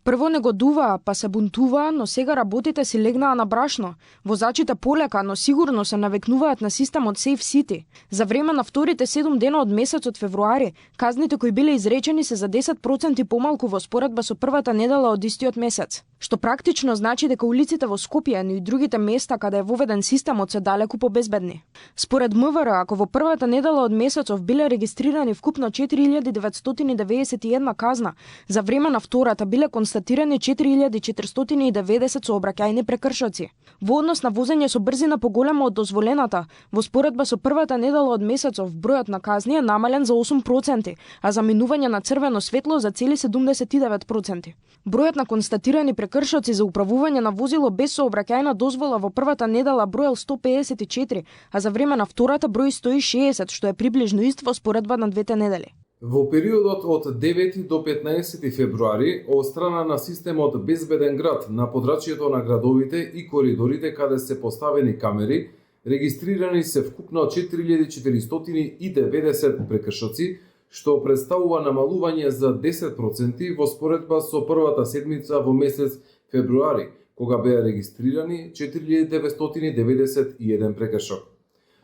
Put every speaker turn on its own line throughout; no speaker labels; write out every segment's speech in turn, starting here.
Прво негодуваа, па се бунтуваа, но сега работите си легнаа на брашно. Возачите полека, но сигурно се навекнуваат на системот Safe City. За време на вторите 7 дена од месецот февруари, казните кои биле изречени се за 10% помалку во споредба со првата недела од истиот месец. Што практично значи дека улиците во Скопје, но и другите места каде е воведен системот се далеку побезбедни. Според МВР, ако во првата недела од месецов биле регистрирани вкупно 4991 казна, за време на втората биле констатирани 4490 сообраќајни прекршоци. Во однос на возење со брзина поголема од дозволената, во споредба со првата недела од месецов, бројот на казни е намален за 8%, а за минување на црвено светло за цели 79%. Бројот на констатирани прекршоци за управување на возило без сообраќајна дозвола во првата недела броел 154, а за време на втората брои 160, што е приближно ист во споредба на двете недели.
Во периодот од 9 до 15 февруари, од страна на системот Безбеден град на подрачјето на градовите и коридорите каде се поставени камери, регистрирани се вкупно 4490 прекршоци, што представува намалување за 10% во споредба со првата седмица во месец февруари, кога беа регистрирани 4991 прекршок.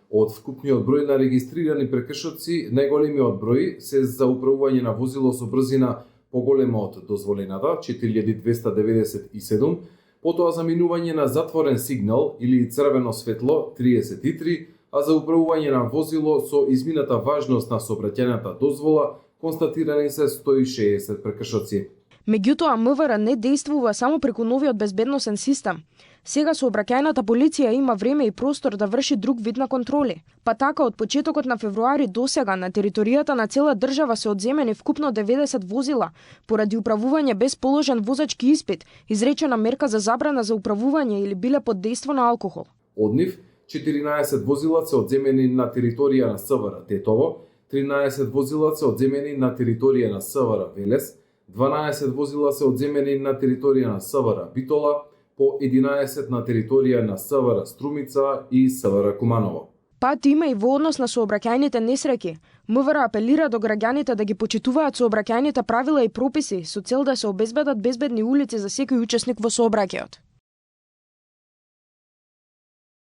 Од вкупниот број на регистрирани прекршоци, најголемиот број се за управување на возило со брзина поголема од дозволената, 4297, потоа за минување на затворен сигнал или црвено светло, 33, а за управување на возило со измината важност на сообраќајната дозвола, констатирани се 160 прекршоци.
Меѓутоа, МВР не действува само преку новиот безбедносен систем. Сега сообраќајната полиција има време и простор да врши друг вид на контроли. Па така, од почетокот на февруари до сега на територијата на цела држава се одземени вкупно 90 возила, поради управување без положен возачки испит, изречена мерка за забрана за управување или биле под дејство на алкохол.
Од нив, 14 возила се одземени на територија на СВР Тетово, 13 возила се одземени на територија на СВР Велес, 12 возила се одземени на територија на СВР Битола, по 11 на територија на СВР Струмица и СВР Куманово.
Пат има и во однос на сообраќајните несреќи. МВР апелира до граѓаните да ги почитуваат сообраќајните правила и прописи со цел да се обезбедат безбедни улици за секој учесник во сообраќајот.